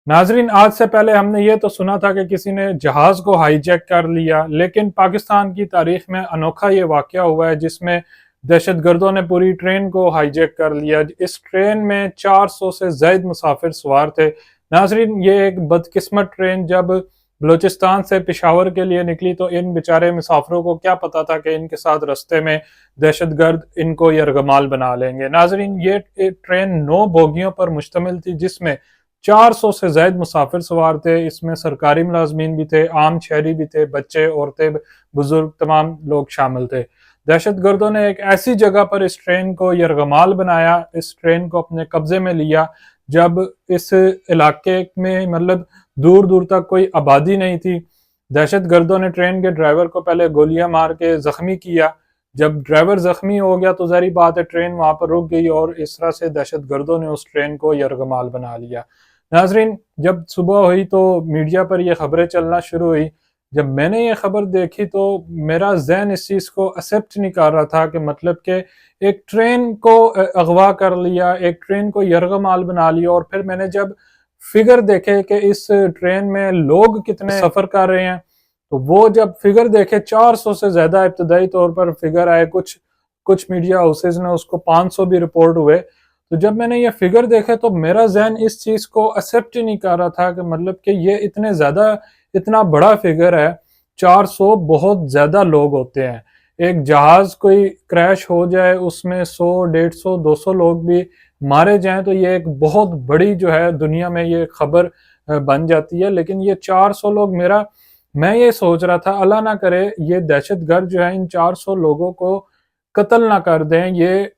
नाजरीन, आज से पहले हमने ये तो सुना था कि किसी ने जहाज को हाईजैक कर लिया, लेकिन पाकिस्तान की तारीख में अनोखा ये वाकया हुआ है जिसमें दहशतगर्दों ने पूरी ट्रेन को हाईजैक कर लिया। इस ट्रेन में 400 से ज्यादा मुसाफिर सवार थे। नाजरीन, ये एक बदकिस्मत ट्रेन जब बलूचिस्तान से पेशावर के लिए निकली तो इन बेचारे मुसाफिरों को क्या पता था कि इनके साथ रस्ते में दहशतगर्द इनको यरगमाल बना लेंगे। नाजरीन, ये ट्रेन 9 बोगियों पर मुश्तमिल थी जिसमें 400 से ज्यादा मुसाफिर सवार थे। इसमें सरकारी मुलाजमीन भी थे, आम शहरी भी थे, बच्चे, औरतें, बुजुर्ग, तमाम लोग शामिल थे। दहशतगर्दों ने एक ऐसी जगह पर इस ट्रेन को यरगमाल बनाया, इस ट्रेन को अपने कब्जे में लिया जब इस इलाके में मतलब दूर दूर तक कोई आबादी नहीं थी। दहशतगर्दों ने ट्रेन के ड्राइवर को पहले गोलियां मार के जख्मी किया। जब ड्राइवर जख्मी हो गया तो जारी बात है ट्रेन वहां पर रुक गई और इस तरह से दहशतगर्दों ने उस ट्रेन को यरगमाल बना लिया। नाजरीन, जब सुबह हुई तो मीडिया पर यह खबरें चलना शुरू हुई। जब मैंने ये खबर देखी तो मेरा जहन इस चीज़ को एक्सेप्ट नहीं कर रहा था कि मतलब कि एक ट्रेन को अगवा कर लिया, एक ट्रेन को यरगमाल बना लिया। और फिर मैंने जब फिगर देखे कि इस ट्रेन में लोग कितने सफ़र कर रहे हैं तो वो जब फिगर देखे 400 से ज़्यादा इब्तदाई तौर पर फिगर आए, कुछ कुछ मीडिया हाउसेज ने उसको 500 भी रिपोर्ट हुए। तो जब मैंने ये फिगर देखे तो मेरा जहन इस चीज़ को एक्सेप्ट ही नहीं कर रहा था कि मतलब कि ये इतने ज़्यादा, इतना बड़ा फिगर है। 400 बहुत ज़्यादा लोग होते हैं। एक जहाज कोई क्रैश हो जाए उसमें 100, 150, 200 लोग भी मारे जाएं तो ये एक बहुत बड़ी जो है दुनिया में ये खबर बन जाती है। लेकिन ये 400 लोग, मैं ये सोच रहा था अल्लाह ना करे ये दहशतगर्द जो है इन 400 लोगों को कत्ल ना कर दें। ये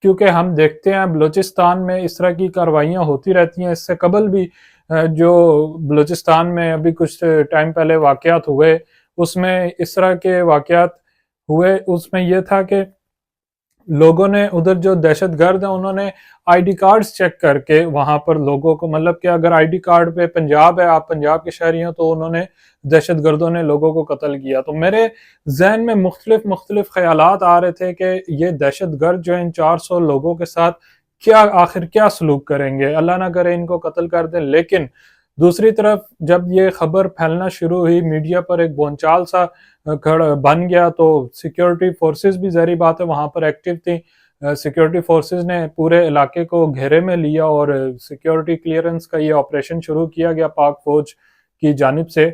क्योंकि हम देखते हैं बलूचिस्तान में इस तरह की कार्रवाइयाँ होती रहती हैं। इससे कबल भी जो बलूचिस्तान में अभी कुछ टाइम पहले वाकयात हुए उसमें इस तरह के वाकयात हुए। उसमें यह था कि लोगों ने उधर जो दहशतगर्द हैं उन्होंने आईडी कार्ड्स चेक करके वहां पर लोगों को, मतलब कि अगर आईडी कार्ड पे पंजाब है, आप पंजाब के शहरी हो, तो उन्होंने दहशतगर्दों ने लोगों को कत्ल किया। तो मेरे जहन में मुख्तलिफ मुख्तलिफ ख्यालात आ रहे थे कि ये दहशतगर्द जो इन 400 लोगों के साथ क्या आखिर क्या सलूक करेंगे, अल्लाह ना करे इनको कत्ल कर दें। लेकिन दूसरी तरफ जब ये खबर फैलना शुरू हुई, मीडिया पर एक बोलचाल सा खड़ा बन गया, तो सिक्योरिटी फोर्सेस भी ज़ाहिर बात है वहाँ पर एक्टिव थी। सिक्योरिटी फोर्सेस ने पूरे इलाके को घेरे में लिया और सिक्योरिटी क्लियरेंस का ये ऑपरेशन शुरू किया गया पाक फौज की जानिब से।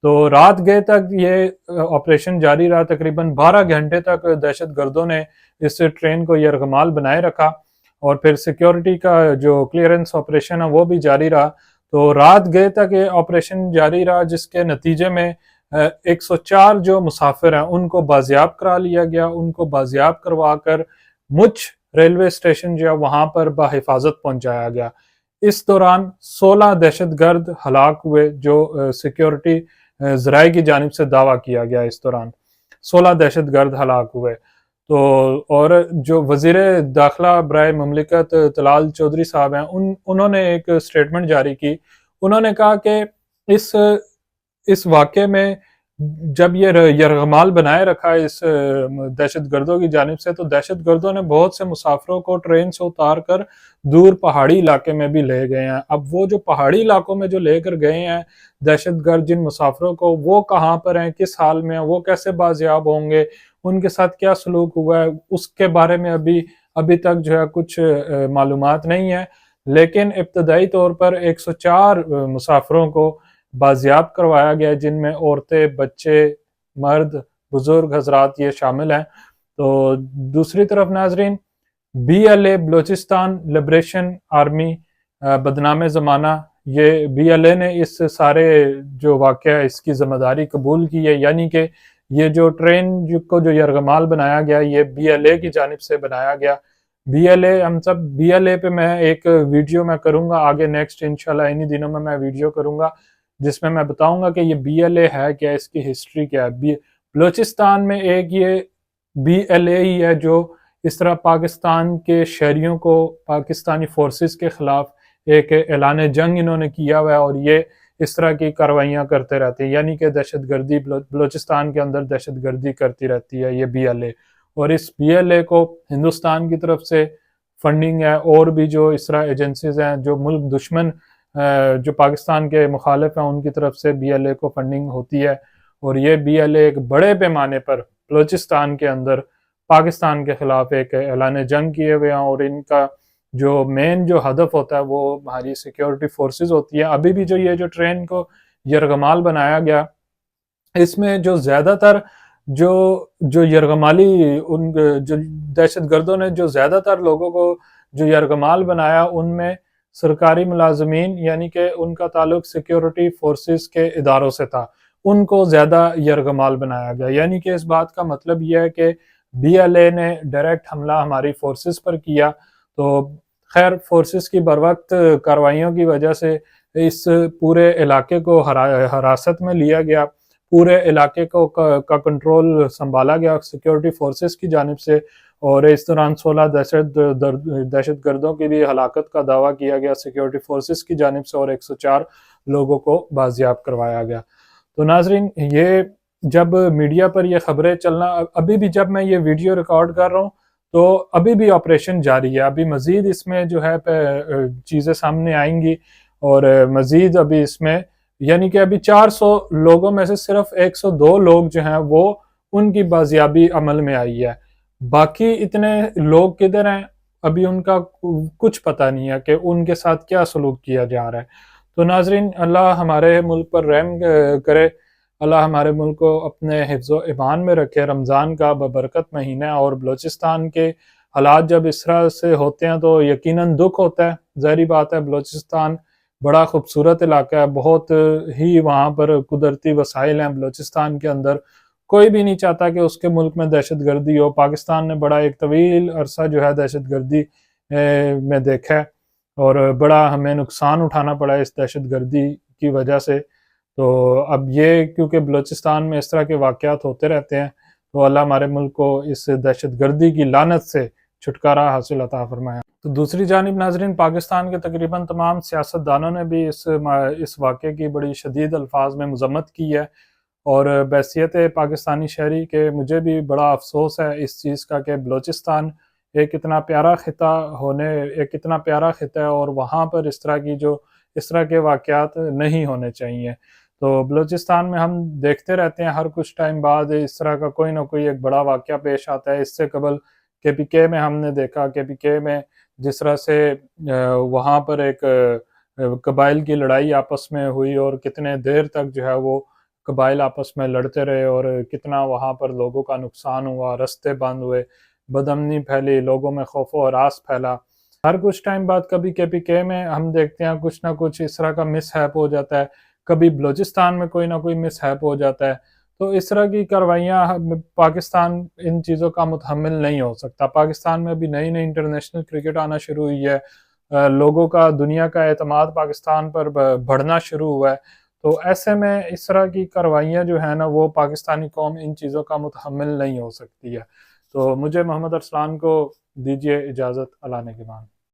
तो रात गए तक ये ऑपरेशन जारी रहा, तकरीबन 12 घंटे तक दहशतगर्दों ने इस ट्रेन को यरगमाल बनाए रखा और फिर सिक्योरिटी का जो क्लियरेंस ऑपरेशन है वो भी जारी रहा। तो रात गए तक ये ऑपरेशन जारी रहा जिसके नतीजे में 104 जो मुसाफिर हैं उनको बाजियाब करा लिया गया। उनको बाजियाब करवा कर मुछ रेलवे स्टेशन जो है वहां पर बाहिफाजत पहुंचाया गया। इस दौरान 16 दहशतगर्द हलाक हुए जो सिक्योरिटी जराये की जानिब से दावा किया गया। इस दौरान 16 दहशतगर्द हलाक हुए। तो और जो वजीर दाखिला बराए ममलिकत तलाल चौधरी साहब हैं उन्होंने एक स्टेटमेंट जारी की। उन्होंने कहा कि इस वाक़े में जब ये यरगमाल बनाए रखा इस दहशतगर्दों की जानिब से, तो दहशतगर्दों ने बहुत से मुसाफिरों को ट्रेन से उतार कर दूर पहाड़ी इलाके में भी ले गए हैं। अब वो जो पहाड़ी इलाकों में जो लेकर गए हैं दहशतगर्द जिन मुसाफिरों को, वो कहाँ पर हैं, किस हाल में हैं, वो कैसे बाजियाब होंगे, उनके साथ क्या सलूक हुआ है, उसके बारे में अभी तक जो है कुछ मालूमात नहीं है। लेकिन इब्तदाई तौर पर 104 मुसाफिरों को बाजियाब करवाया गया जिनमें औरतें, बच्चे, मर्द, बुजुर्ग हजरात ये शामिल हैं। तो दूसरी तरफ नाजरीन, BLA बलोचिस्तान लिबरेशन आर्मी बदनाम ज़माना, ये BLA ने इस सारे जो वाक़या इसकी ज़िम्मेदारी कबूल की है। यानी कि ये जो ट्रेन को जो यरगमाल बनाया गया ये BLA की जानिब से बनाया गया। BLA, हम सब BLA पे मैं एक वीडियो मैं करूँगा आगे, नेक्स्ट इंशाल्लाह इन्हीं दिनों में मैं वीडियो करूँगा जिसमें मैं बताऊंगा कि ये BLA है क्या, इसकी हिस्ट्री क्या है। बलूचिस्तान में एक ये BLA ही है जो इस तरह पाकिस्तान के शहरियों को पाकिस्तानी फोर्सेस के खिलाफ एक ऐलान जंग इन्होंने किया हुआ है और ये इस तरह की कार्रवाइयाँ करते रहते हैं। यानी कि दहशतगर्दी बलूचिस्तान के अंदर दहशतगर्दी करती रहती है ये BLA। और इस BLA को हिंदुस्तान की तरफ से फंडिंग है और भी जो इस तरह एजेंसीज हैं जो मुल्क दुश्मन جو پاکستان کے مخالف ہیں ان کی طرف سے بی ایل اے کو فنڈنگ ہوتی ہے، اور یہ بی ایل اے ایک بڑے پیمانے پر بلوچستان کے اندر پاکستان کے خلاف ایک اعلان جنگ کیے ہوئے ہیں، اور ان کا جو مین جو ہدف ہوتا ہے وہ ہماری سیکیورٹی فورسز ہوتی ہے۔ ابھی بھی جو یہ جو ٹرین کو یرغمال بنایا گیا، اس میں جو زیادہ تر جو یرغمالی ان جو دہشت گردوں نے جو زیادہ تر لوگوں کو جو یرغمال بنایا، ان میں سرکاری ملازمین، یعنی کہ ان کا تعلق سیکیورٹی فورسز کے اداروں سے تھا، ان کو زیادہ یرغمال بنایا گیا۔ یعنی کہ اس بات کا مطلب یہ ہے کہ بی ایل اے نے ڈائریکٹ حملہ ہماری فورسز پر کیا، تو خیر فورسز کی بروقت کارروائیوں کی وجہ سے اس پورے علاقے کو حراست میں لیا گیا، پورے علاقے کا کنٹرول سنبھالا گیا سیکیورٹی فورسز کی جانب سے، اور اس دوران 16 دہشت گردوں کی بھی ہلاکت کا دعویٰ کیا گیا سیکیورٹی فورسز کی جانب سے، اور 104 لوگوں کو بازیاب کروایا گیا۔ تو ناظرین، یہ جب میڈیا پر یہ خبریں چلنا، ابھی بھی جب میں یہ ویڈیو ریکارڈ کر رہا ہوں تو ابھی بھی آپریشن جاری ہے، ابھی مزید اس میں جو ہے چیزیں سامنے آئیں گی، اور مزید ابھی اس میں یعنی کہ ابھی 400 لوگوں میں سے صرف 102 لوگ جو ہیں وہ ان کی بازیابی عمل میں آئی ہے، باقی اتنے لوگ کدھر ہیں ابھی ان کا کچھ پتہ نہیں ہے کہ ان کے ساتھ کیا سلوک کیا جا رہا ہے۔ تو ناظرین، اللہ ہمارے ملک پر رحم کرے، اللہ ہمارے ملک کو اپنے حفظ و ایمان میں رکھے۔ رمضان کا ببرکت مہینہ، اور بلوچستان کے حالات جب اس طرح سے ہوتے ہیں تو یقیناً دکھ ہوتا ہے، ظاہری بات ہے۔ بلوچستان بڑا خوبصورت علاقہ ہے، بہت ہی وہاں پر قدرتی وسائل ہیں بلوچستان کے اندر، کوئی بھی نہیں چاہتا کہ اس کے ملک میں دہشت گردی ہو۔ پاکستان نے بڑا ایک طویل عرصہ جو ہے دہشت گردی میں دیکھا ہے، اور بڑا ہمیں نقصان اٹھانا پڑا ہے اس دہشت گردی کی وجہ سے۔ تو اب یہ کیونکہ بلوچستان میں اس طرح کے واقعات ہوتے رہتے ہیں، تو اللہ ہمارے ملک کو اس دہشت گردی کی لعنت سے چھٹکارا حاصل عطا فرمایا۔ تو دوسری جانب ناظرین، پاکستان کے تقریباً تمام سیاستدانوں نے بھی اس واقعے کی بڑی شدید الفاظ میں مذمت کی ہے، اور بحیثیت پاکستانی شہری کے مجھے بھی بڑا افسوس ہے اس چیز کا کہ بلوچستان ایک اتنا پیارا خطہ ہے، اور وہاں پر اس طرح کے واقعات نہیں ہونے چاہیے۔ تو بلوچستان میں ہم دیکھتے رہتے ہیں ہر کچھ ٹائم بعد اس طرح کا کوئی نہ کوئی ایک بڑا واقعہ پیش آتا ہے۔ اس سے قبل کے پی کے میں ہم نے دیکھا، کے پی کے میں جس طرح سے وہاں پر ایک قبائل کی لڑائی آپس میں ہوئی، اور کتنے دیر تک جو ہے وہ قبائل آپس میں لڑتے رہے، اور کتنا وہاں پر لوگوں کا نقصان ہوا، رستے بند ہوئے، بدامنی پھیلی، لوگوں میں خوف و ہراس پھیلا۔ ہر کچھ ٹائم بعد کبھی کے پی کے میں ہم دیکھتے ہیں کچھ نہ کچھ اس طرح کا مس ہیپ ہو جاتا ہے، کبھی بلوچستان میں کوئی نہ کوئی مس ہیپ ہو جاتا ہے۔ تو اس طرح کی کاروائیاں پاکستان ان چیزوں کا متحمل نہیں ہو سکتا۔ پاکستان میں ابھی نئی انٹرنیشنل کرکٹ آنا شروع ہوئی ہے، لوگوں کا دنیا کا اعتماد پاکستان پر بڑھنا شروع ہوا ہے، تو ایسے میں اس طرح کی کاروائیاں جو ہیں نا، وہ پاکستانی قوم ان چیزوں کا متحمل نہیں ہو سکتی ہے۔ تو مجھے محمد ارسلان کو دیجیے اجازت، اللہ نے کے مان۔